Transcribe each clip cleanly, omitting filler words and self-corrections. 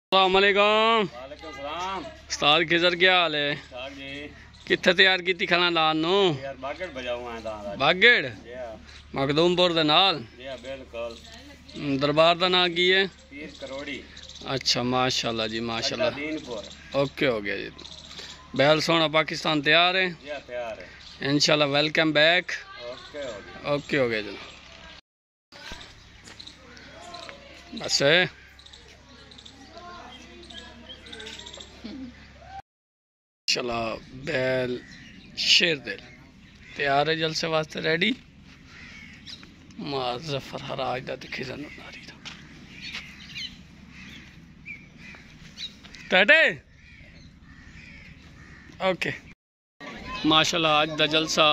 अस्सलामुअलैकुम। वालेकुम सलाम। उस्ताद खिजर क्या हाल है? कित्थे तैयार की खाना दान नू? बागड़ बजाऊं है दान। बागड़ मखदूमपुर दे नाल। बिल्कुल। दरबार दा नाम की है? पीर करोड़ी। अच्छा माशाल्लाह जी माशाल्लाह। दीनपुर। ओके हो गया जी। बैल सोना पाकिस्तान तैयार है? तैयार है इंशाल्लाह। Welcome back. ओके हो गया जी। बस है चला बैल शेर दिल तैयार है जलसे वास्ते रेडी। मार जफर हराज दा दिखे जानो नारी दा टाटे। ओके माशाल्लाह आज दा जलसा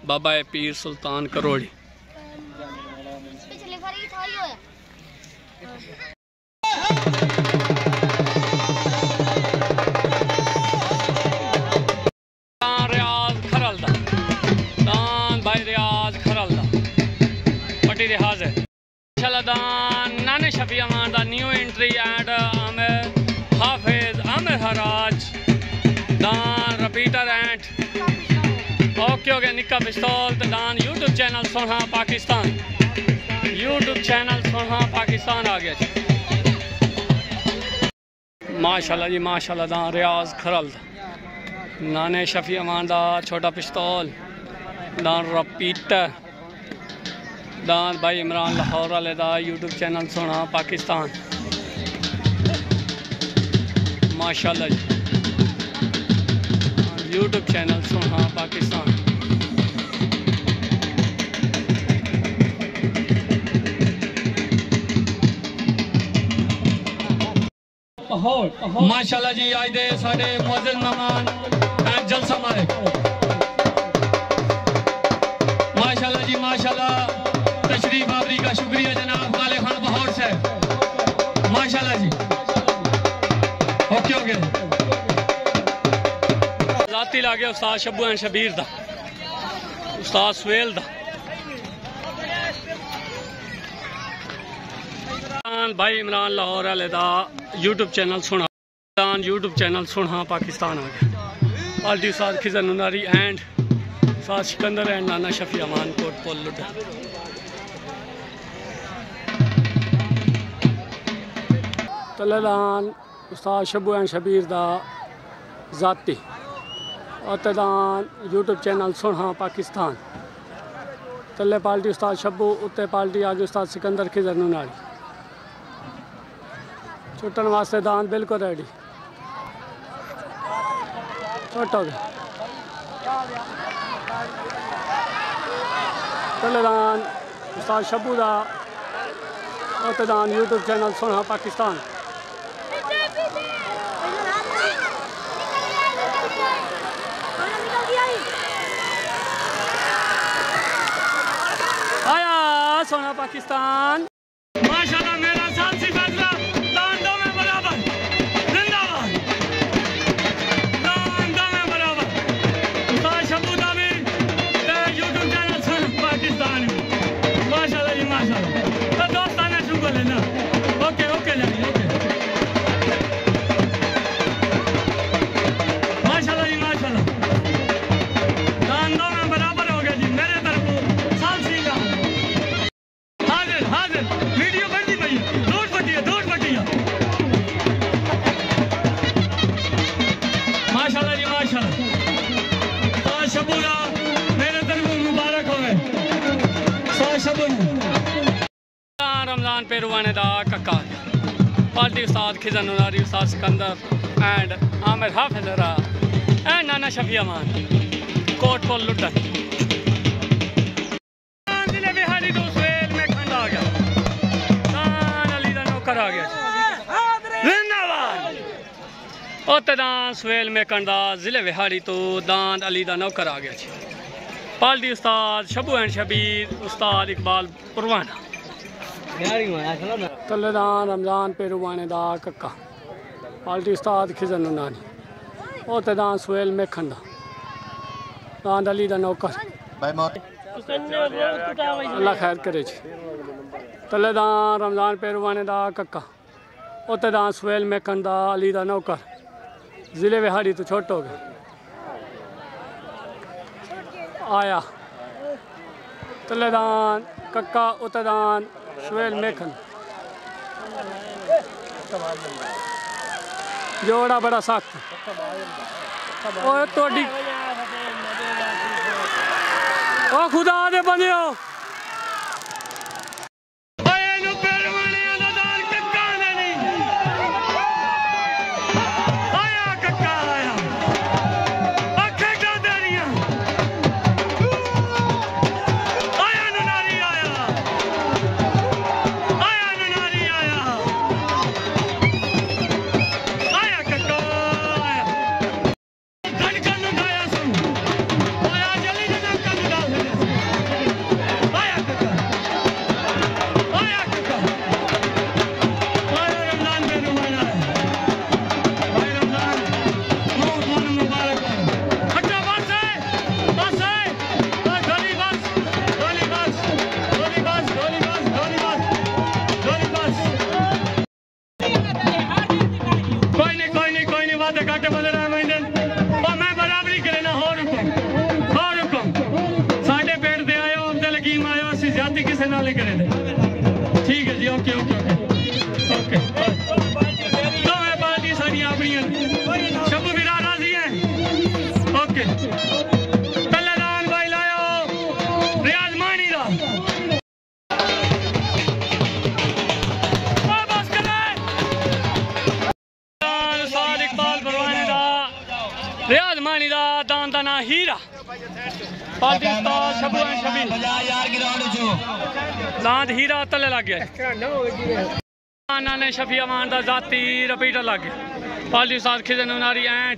बाबा पीर सुल्तान करोड़ी। नाने शफी अमान दा न्यू एंट्री एंड आमिर हाफिज आमिर हराज दान रिपीटर एंड ओके हो गया निक्का पिस्तौल तो दान यूट्यूब चैनल सोना पाकिस्तान। यूट्यूब चैनल सोना पाकिस्तान आ गया जी माशाल्लाह जी माशाल्लाह। दान रियाज खरल नाने शफी अमान दा छोटा पिस्तौल दान रिपीटर दान भाई इमरान लाहौर वाले दा यूट्यूब चैनल सोना पाकिस्तान माशाल्लाह जी। यूट्यूब चैनल सोना पाकिस्तान। माशाल्लाह जी आज दे साडे मुअज्जिज़ मेहमान जलसा मारे माशाल्लाह जी माशाल्लाह। तशरीफ आवरी का शुक्रिया जनाब काले खान बहौर से माशाल्लाह जी। ओके हो गया लाती ला गया उस्ताद शब्बू एंड शबीर दा उस्ताद सुहेल दा भाई इमरान लाहौर वाले दा यूट्यूब चैनल सुना यूट्यूब चैनल सुना पाकिस्तान आ गया। Party Ustad Khizr नुनारी and Ustad Sikandar and Nana Shafi Aman coat पोल लुट तलेदान उस्ताद शब्बू एंड शबीर दा जाती और तदान यूट्यूब चैनल सुना पाकिस्तान। तले पार्टी उस्ताद शब्बू उत्ते पार्टी आगे उस्ताद सिकंदर खिजर नुनारी छुट्टन वास्ते दान बिल्कुल रेडी छुट हो गया। तलेदान उस्ताद शब्बू दा और तदान यूट्यूब चैनल सुना पाकिस्तान। आया सोना पाकिस्तान माशाल्लाह। मेरा साथ सी फैसला दान दो में बराबर जिंदाबाद दान दो में बराबर उस्ताद शब्बू दा भी यूट्यूब चैनल सोना पाकिस्तान माशाल्लाह जी माशाल्लाह। तो दोस्ताना शुक्र है ना। ओके ओके जी ओके माशाल्लाह जी माशाल्लाह। दान दो में बराबर हो गया जी मेरे तरफ साल सी का हाजिर हाजिर वीडियो बनती भाई दूर पटिया माशाल्लाह जी माशाल्लाह। उस्ताद शब्बू दा मेरे तरफ मुबारक हो गए उस्ताद शब्बू रमजान पेरुवाने दा कक्का party Ustad Khizr नुनारी Ustad Sikandar and Aamir Hafiz and Nana Shafi Aman coat पोल लुटन जिले बिहारी दो सुहेल में खंड आ गया दान अली दा नौकर आ गया जिंदाबाद। और तदान सुहेल में कंडा जिले बिहारी तो दान अली दा नौकर आ गया party Ustad Shabbu and Shabir उस्ताद इकबाल पुरवाना तलेदान रमजान पेरुवाने दा कक्का पार्टी उस्ताद खिजर नुनानी और तदान सुहेल में खंडा दान अली दा नौकर अल्लाह खैर करे तलेदान रमजान पेरुवाने दा कक्का उत्ते दान सुहेल मेकन दा अली दा नौकर जिले विहाड़ी तो छोट हो गए आया तलेदान कक्का उत्तेदान सुहेल मेकन जोड़ा बड़ा सख्त और तोड़ी ओ खुदा दे बंदे हो ठीक है जी ओके ओके ओके तो मैं पार्टी सारी अपनी शबू बिरा राजी है ओके तल्लेदान भाई लायो रियाज मानी दा बस करे साद इकबाल परवाने दा रियाज मानी दा दान दा ना हीरा party Ustad Shibu and Shabeel दांत हीरा तले लग गया ने शफी अमान दा जाती रिपीटर लग गया पाली उस्ताद खिजन उनारी एंड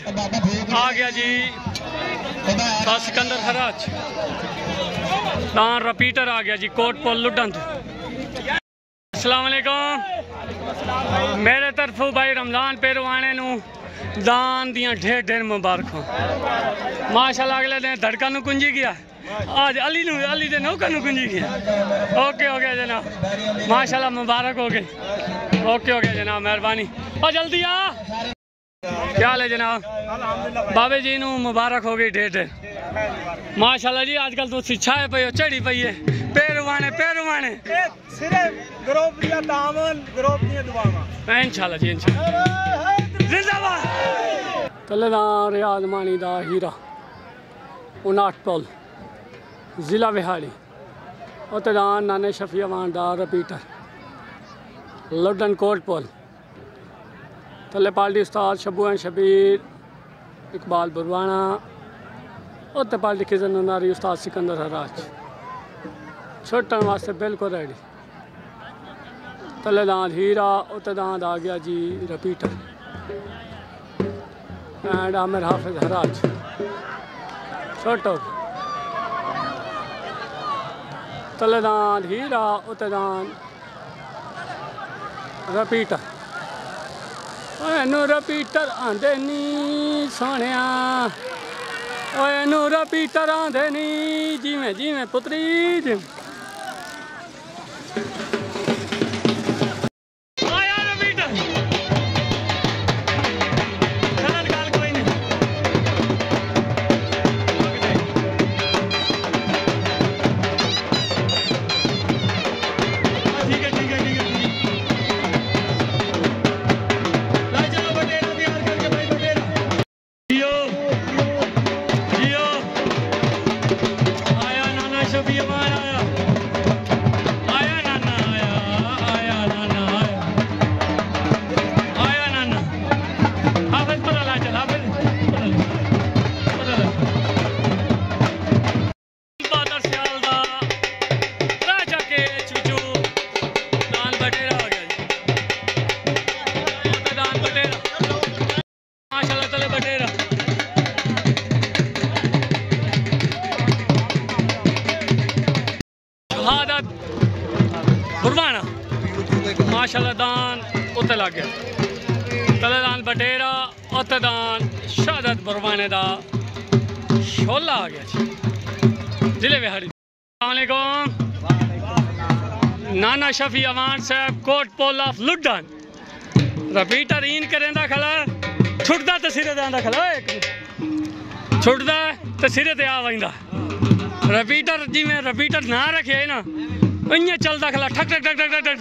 आ गया जी सिकंदर खराज दान रिपीटर आ गया जी कोट पोल लुडन तो अस्सलाम वालेकुम मेरे तरफों भाई रमजान पेरवाने नु दान दियां ढेर ढेर मुबारक हो माशाल्लाह अगले दिन धड़कन नु कुंजी गया आज अली दे नौकर नु कुंजी गया ओके हो गया जनाब माशाल्लाह मुबारक हो गई ओके हो गया जनाब मेहरबानी और जल्दी आ क्या हाल है जनाब बाबे जी नु मुबारक हो गई ढेर ढेर माशाल्लाह जी आजकल तो शिक्षा है पई चढ़ी पई है पेरवाने सिर्फ ग्रुप दिया दामन ग्रुप दिया दुआवां इंशाल्लाह जी इंशाल्लाह जिंदाबाद तलेदान रियाज मानी दा हीरा 59 पोल जिला विहाड़ी उत्तेदान नाने शफी अमान दा रिपीटर लुडन कोट पोल तले party Ustad Shibu and Shabir Iqbal बुरवाना उत्ते पार्टी खिजन नारी उस्ताद सिकंदर हराज छोटन वास्ते बिल्कुल रेडी तलेदान हीरा उत्तेदान आ गया जी रिपीटर एंड आमिर हाफिज हराज छोटो तलेदान हीरा उत्तेदान रिपीटर रिपीटर आंदे नी सोने रिपीटर आंदे नी जिमें जिमें पुत्री जिमें माशाल्लाह दान उत्ते लग गया तलेदान बटेरा उत्तेदान शहादत बुरवाने दा शोला आ गया जिले विहाड़ी। अस्सलाम वालेकुम नाना शफी अमान साहब कोट पोल ऑफ लुडन रिपीटर इन करेंदा खला छुटदा ते सिरे ते आंदा खला एक छुटदा ते सिरे ते आ वंदा रिपीटर जिवें रिपीटर ना रखे ना इयां चलदा खला ठक ठक ठक ठक ठक।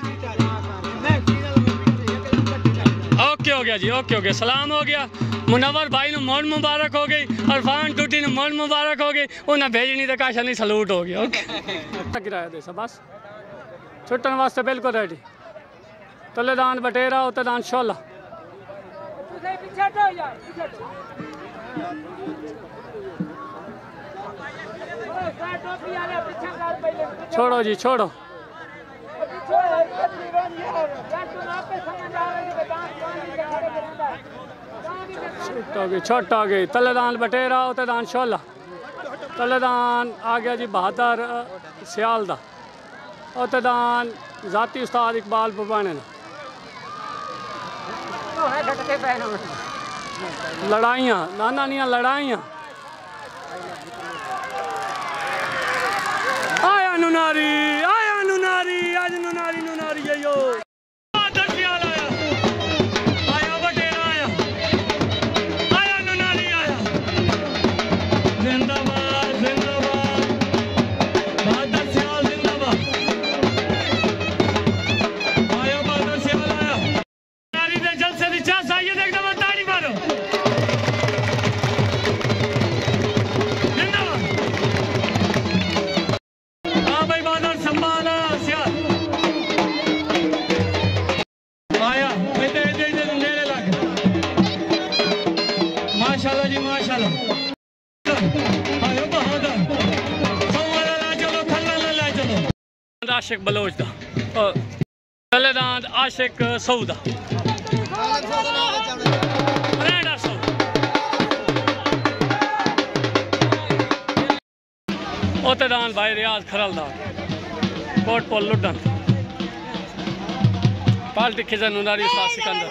ओके हो गया जी, ओके हो गया, सलाम हो गया। मुनव्वर भाई ने मोड़ मुबारक हो गई, अरफान टूटी ने मोड़ मुबारक हो गई, उन्हें भेजनी तो काशा नहीं सलूट हो गया। ओके गिराया दे बस छुट्टन वास्ते बिल्कुल रेडी। तलेदान बटेरा उतदान शोला छोड़ो जी छोड़ो। छोट हो गई तलेदान बटेरा उतदान शोला। तलेदान आ गया जी बहादुर सियाल दा उतदान जाती उस्ताद इकबाल पुबाने ने। लड़ाइयाँ नाना निया लड़ाइयाँ आया नुनारी आज नुनारी नुनारी यो माशाल्लाह जी माशाल्लाह। आशिक बलोच दा तलेदान आशिक सऊदा ओतेदान भाई रियाज खरलदा कोट पोल लुडन पाल्टी खिजन नुनारी सिकंदर।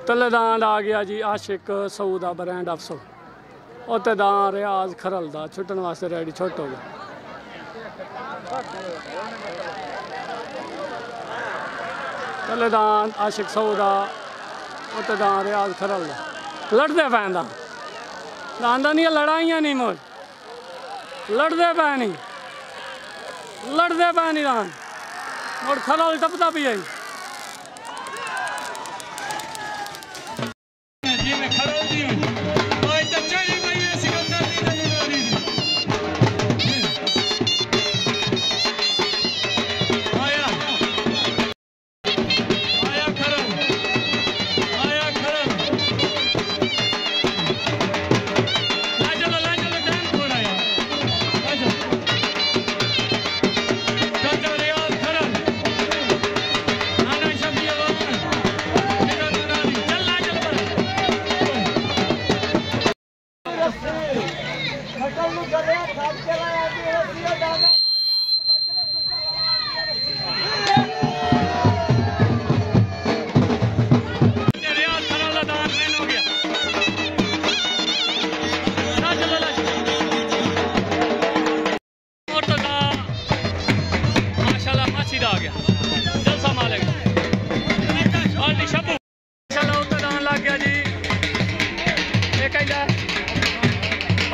तलेदान आ गया जी आशिक सऊदा ब्रांड अफसर उतदान रियाज खरलदा छुट्टन वास्ते रेडी छोट हो गया। तलेदान आशिक सऊदा उतदान रियाज खरलदा लड़ते पैंदा आंदा नहीं लड़ाइयां नहीं मोल लड़ते पै नहीं दान और खरल टपदा भी आई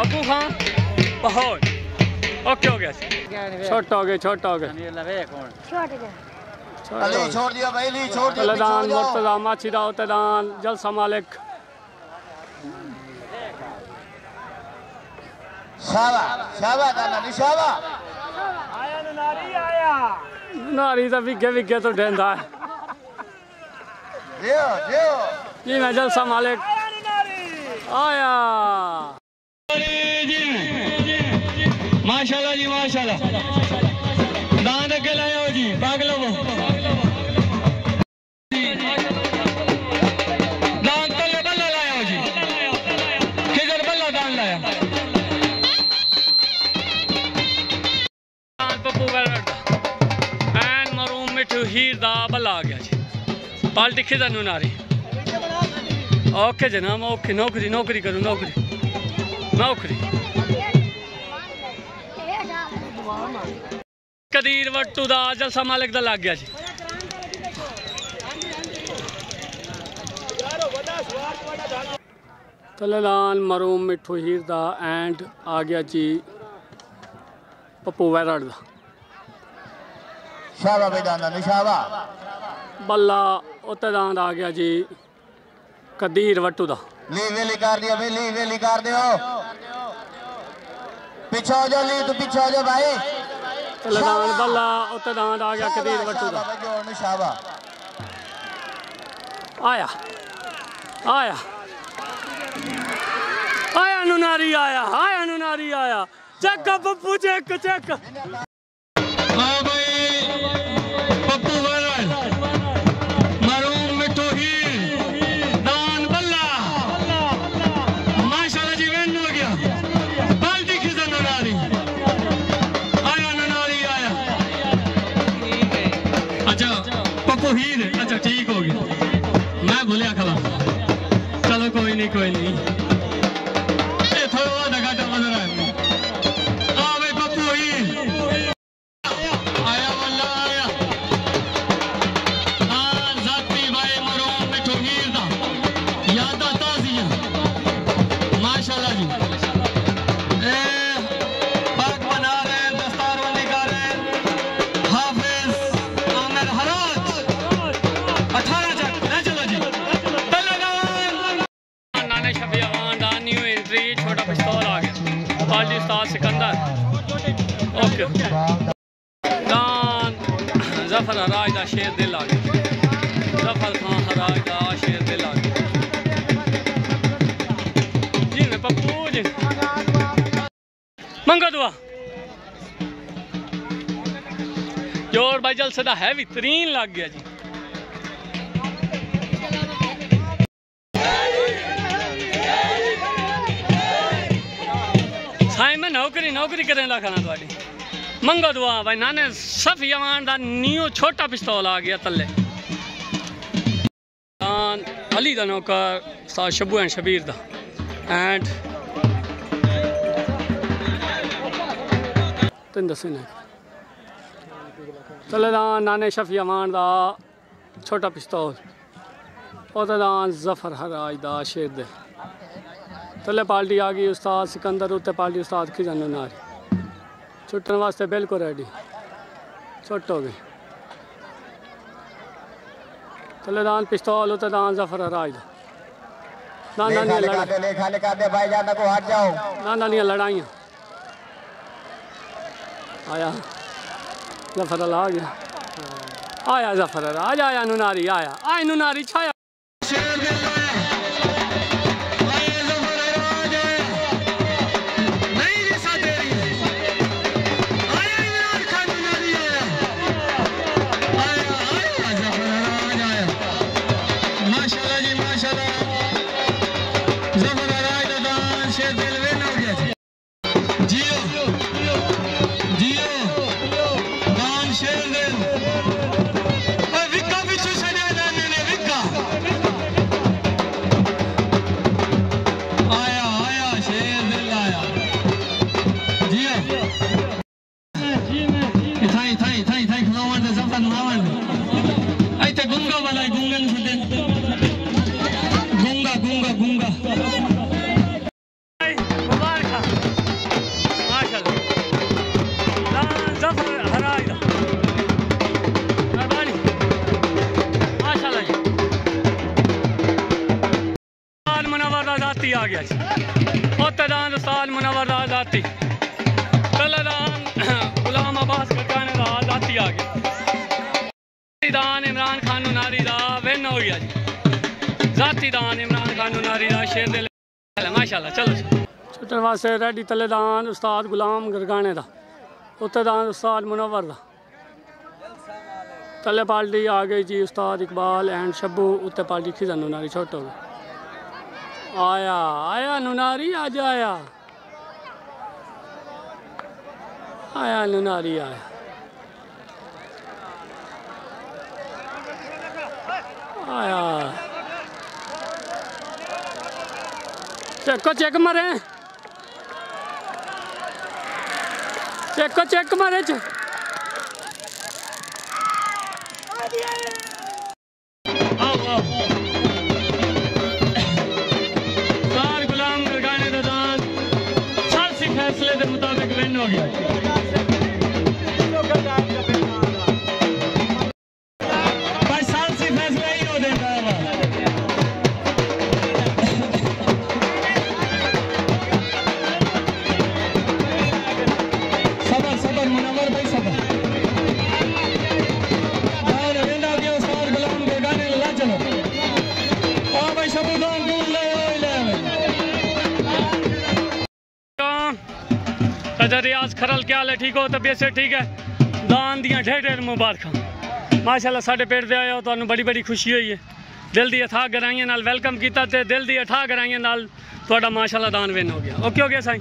अबू खां पहाड़ ओके हो गया छोटा हो गया छोड़ दिया भाई ली छोड़ दिया तलेदान मुर्तजा माछीदा उतदान जलसा मालिक शाबाश दाना निशाबा आया नारी तो विगे तो ढेंदा है जी मैं जलसा मालिक आया माशाल्लाह जी माशाल्लाह दान के लाया जी भाग लो दान तले बल्ला लाया जी किधर बल्ला दान लाया पप्पू एन मरूम मिठू हीर दा बल्ला आ गया जी पाल्टी खिदा नुनारी ओके जनाब ओके नौकरी करूँ नौकरी कदीर वट्टू दा जलसा मालिक दा लग गया जी। तलेदान मरूम मिठू हीर दा एंड आ गया जी पप्पू वैराड दा। शाबा बेदान दा निशाबा बल्ला उत्तेदान आ गया जी कदीर वट्टू दा। ली वेली कर दियो भाई, ली वेली कर दियो। पीछे हो जाओ, ली तू पीछे हो जाओ भाई। तलेदान बल्ला उत्तेदान आ गया कदीर वट्टू दा। निशाबा आया आया आया नुनारी आया, आया नुनारी आया। Check Pappu check check. हाँ भाई पप्पू वैराड मरूम मिठू हीर दान बल्ला माशाल्लाह जी विन हो गया। बाल्टी खिजा नुनारी आया, नुनारी आया। अच्छा पप्पू हीर, अच्छा ठीक हो गया, मैं भूलिया खला। चलो कोई नहीं कोई नहीं, ये थोड़ा घाटा बन रहा है। हाँ भाई पप्पू हीर आया वल्ला आया। हाँ जाती भाई मरूम मिठू हीर दा यादा ताज़िया माशाल्लाह जी। पाक बना रहे हैं, दस्तार बंदी कर रहे हैं। हाफिज आमिर हराज 18 चक ले चलो जी। नाने शफी अवान दा न्यू एंट्री छोटा पिस्तौल आ गया। पार्टी उस्ताद सिकंदर ओके। दान जफर हराज दा शेर दिल आ गया। जफर खान हराज दा शेर दिल आ गया जी। मैं पप्पू जी मंगा दुआ जोर भाई जलसे दा है भी तरीन लग गया जी। मैं नौकरी नौकरी करने लगा ना थोड़ी मंगो दुआ भाई। नाने सफी अवान दा न्यू छोटा पिस्तौल आ गया तले। अली दा नौकर उस्ताद शब्बू एंड शबीर दा एंड तुम दसे ना तलेदान नाने शफी अवान दा छोटा पिस्तौल उत्तेदान जफर हराज दा शेर दे। तले पार्टी आ गई उस्ताद सिकंदर उत्ते पार्टी उस्ताद खिजा नुनारी छुट्टन वास्ते बिल्कुल रेडी। छुट्ट हो गई तलेदान पिस्तौल उत्तेदान जफर हराज दा। नानिया लड़ाइया आया जफर आ गया। आया जफर हराज आया नुनारी आया, आया नुनारी छाया। आ गया उत्तेदान उस्ताद मुनव्वर आजाती। तलेदान गुलाम अब्बास ककाने दा आजाती आ गया। दान इमरान खान नुनारी दा विन हो गया जी। जाती दान इमरान खान नुनारी दा शेर दिल माशाल्लाह। चलो छुट्टन वास्ते रेडी। तलेदान उस्ताद गुलाम गरगाने दा उत्तेदान उस्ताद मुनव्वर दा। तले पार्टी आ गई जी उस्ताद इकबाल एंड शब्बू उत्ते पार्टी खिजा नुनारी छोट हो गई। आया आया नुनारी आज आया, आया नुनारी आया। आया चेको चेक मारे, चेको चेक मारे। आओ आओ सार गुलाम गाने का दान सालसी फैसले के मुताबिक विन हो गया भाई सालसी फैसला ही हो देता है सबर सबर मुनव्वर भाई सबर रियाज खरल क्या हाल है ठीक हो तबीयत से ठीक है दान दियां ढेर ढेर मुबारक माशाल्लाह साढ़े पेट दे आए हो तो बड़ी बड़ी खुशी हुई है दिल दी अथाह गहराइयां नाल वेलकम किया ते दिल दी अथाह गहराइयां नाल तुहाडा माशाल्लाह दान विन हो गया ओके हो गया साईं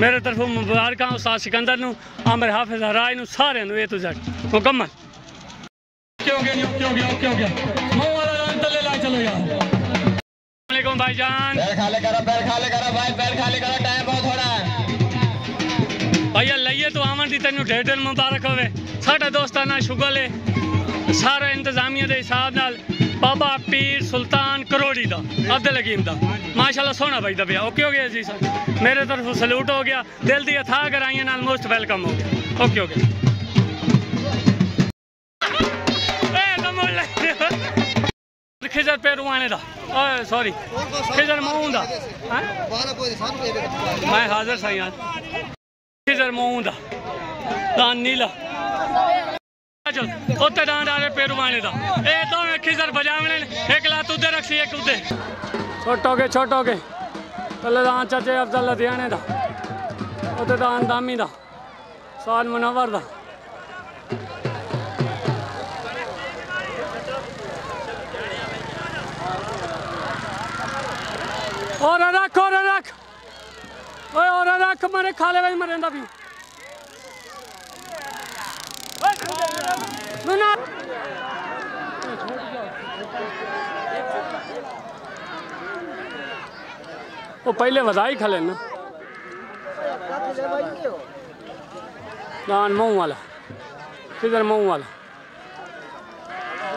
मेरे तरफों मुबारक उस्ताद सिकंदर नू आमिर हाफिज हराज नू सारे नू ए टू जेड मुकम्मल ओके हो गया मुंह वाला दान तले ला चलो यार अस्सलाम वालेकुम भाईजान बैल खाली करो भाई बैल खाली करो टाइम बहुत हो रहा है भैया लइए तो आमन दी तेनू ढेर ढेर मुबारक होवे साडा दोस्ताना शुगल है सारा इंतजामिया के हिसाब नाल बाबा पीर सुल्तान करोड़ी दा अब्दुल हकीम दा माशाल्लाह सोना भाई दा भैया ओके हो गया जी सर मेरे तरफ सलूट हो गया दिल दी अथाह गहराइयां नाल मोस्ट वेलकम हो गया ओके हो गया खिजर पेरुआने दा ओए सॉरी खिजर माऊं दा मैं हाजिर सा यार खिजर माऊं दा दान नीला चल उत्ते दान डाले पेरुआने दा ए दोवें खिजर बजावने एक लात उधर रखसी एक उधर छोटोगे तले दान चाचे अफजल लुधियाने दा उत्ते दान दामी दा साल मुनव्वर दा और रख ओए और रख मरे खाले भाई मरेंदा भी वो पहले वधाई खले ना दान मुँह वाला किधर मुँह वाला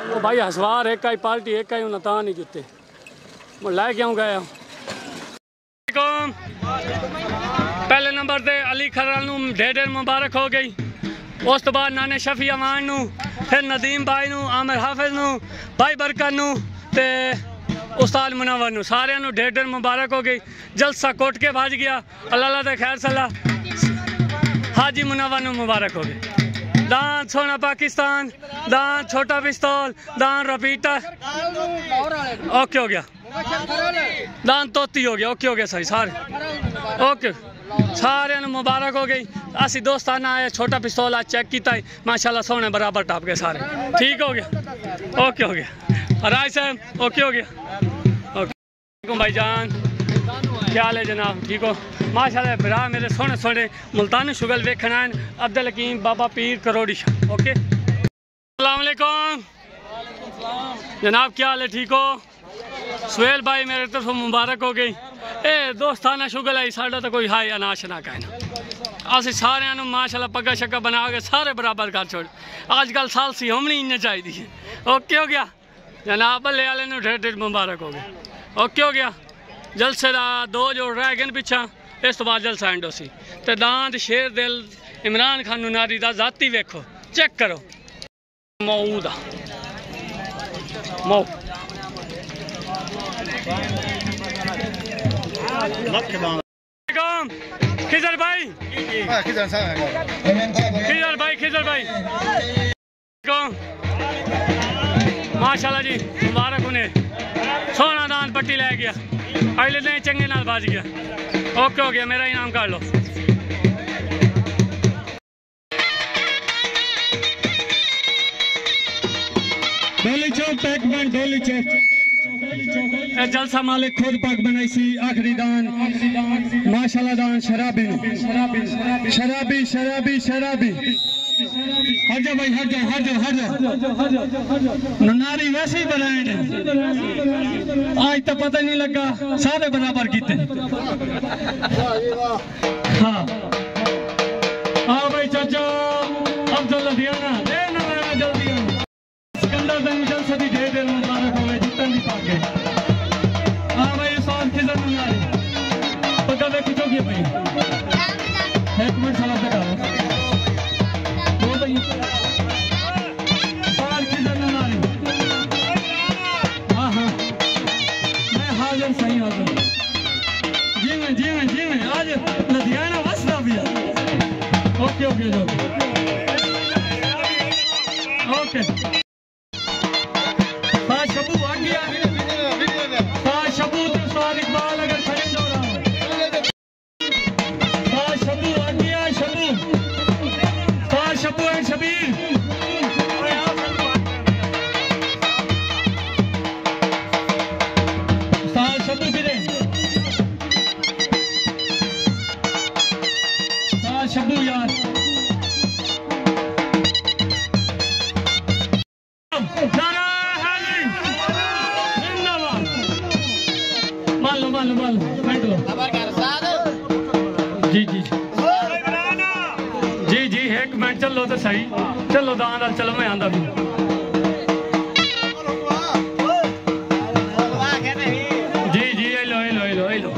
वो भाई हसवार एक ही पार्टी एक ही उन्हें तान ही जुते मैं लै क्यों गया पहले नंबर ते अली खरल नू ढेर ढेर मुबारक हो गई उस तो बाद नाने शफी अमान नू फिर नदीम भाई नू आमिर हाफिज नू भाई बरकत नू ते उस्ताद मुनव्वर नू सारे नू ढेर ढेर मुबारक हो गई जलसा कोट के भाज गया अल्लाह ते खैर सलाह हाजी मुनव्वर नू मुबारक हो गई दान सोना पाकिस्तान दान छोटा पिस्तौल दान रपीटर ओके हो गया दान तोती हो गया ओके हो गया सही सारे ओके सारे मुबारक हो गई असी दोस्ताना आए छोटा पिस्तौल आज चेक किया माशाल्लाह सोने बराबर टाप गए सारे ठीक हो गया ओके हो गया राय साहब ओके हो गया ओके भाईजान क्या हाल है जनाब ठीक हो माशाल्लाह बिरा मेरे सोने सोने मुल्तानी शुगल वेखना है अब्दुल हकीम बाबा पीर करोड़ी ओके अस्सलाम वालेकुम जनाब क्या हाल है ठीक हो सुहेल भाई मेरे तरफ मुबारक हो गई ए दोस्ताना शुगल है साडा तो कोई हाई अनाश ना कहना असी सारे माशाल्लाह पग्गा शक्का बना के सारे बराबर कर छोड़ अजकल सालसी हमनी इन्ने चाहिए ओके हो गया जनाब भले वाले ढेर ढेर मुबारक हो गया ओके हो गया जलसे का दो जोड़ रह गए पिछा इस तो बाद जलसा एंड हो सी ते दांत शेर दिल इमरान खान नारी दा जाती वेखो चेक करो मऊ दा मऊ खिजर भाई माशाल्लाह जी मुबारक उन्हें सोना दान पट्टी लै गया अगले दिन चंगे नाल बाज गया ओके हो गया मेरा इनाम कर लो जलसा मालिक खुद पाक बनाई सी आखिरी दान माशाल्लाह दान शराबी हट जा भाई हट जा नारी वैसे ही बनाए आज तो पता नहीं लगा सारे बराबर कीते हाँ हाँ भाई चाचा अब्दुल लुधियाना जल्दी सिकंदर दिन जलसे दी ढेर मुबारक होवे जितन दी पाके हां भाई साल खिजर नारी पक्का वे कितो की भाई एक मिनट सलाम करो दो भाई साल खिजर नारी हां हां मैं हाजिर सही हाजिर जी में आज लुधियाना वसदा भी ओके ओके जो ओके शबू आ गया शबू तो स्वाद इकबाल अगर खड़े हो रहा हूँ शबू आ गया शबू एंड शबीर शबू किधर शबू यार मान लो बैठ लो जी एक मिनट चलो तो सही चलो दान चलो मैं आंदा भी जी लो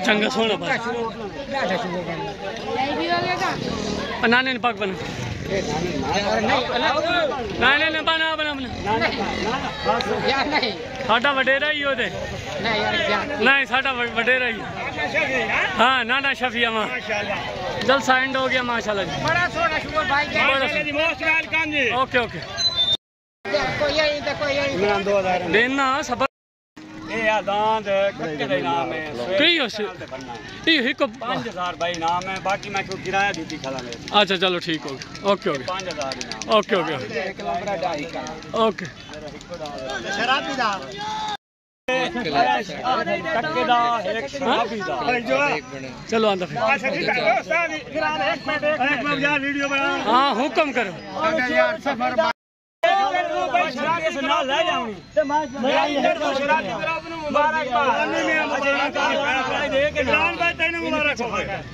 चंगा सोना नाने ने पग बना नाने ने बना साडा वडेरा ही ओदे नहीं साडा वडेरा ही हाँ नाना शफिया मां जलसा एंड हो गया माशाल्लाह जी बड़ा सोना शुगर भाई मोस्ट वेलकम जी ओके देना सब दांत कच्चे दे नाम है कई उस ये एक 5000 भाई नाम है बाकी मैं क्यों किराया दी खला ले अच्छा चलो ठीक हो गया ओके 5000 नाम ओके शराबी दा कच्चे दा एक शराबी दा चलो आंदा फिर एक मिनट यार वीडियो बना हां हुक्म करो यार सफर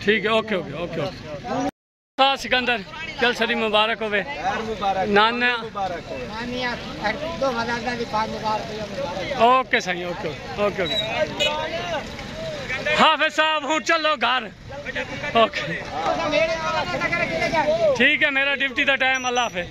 ठीक है ओके सिकंदर चल सदी मुबारक होवे नाना ओके सही ओके हाफिज साहब हूँ चलो घर ओके ठीक है मेरा ड्यूटी का टाइम अल्लाह हाफिज।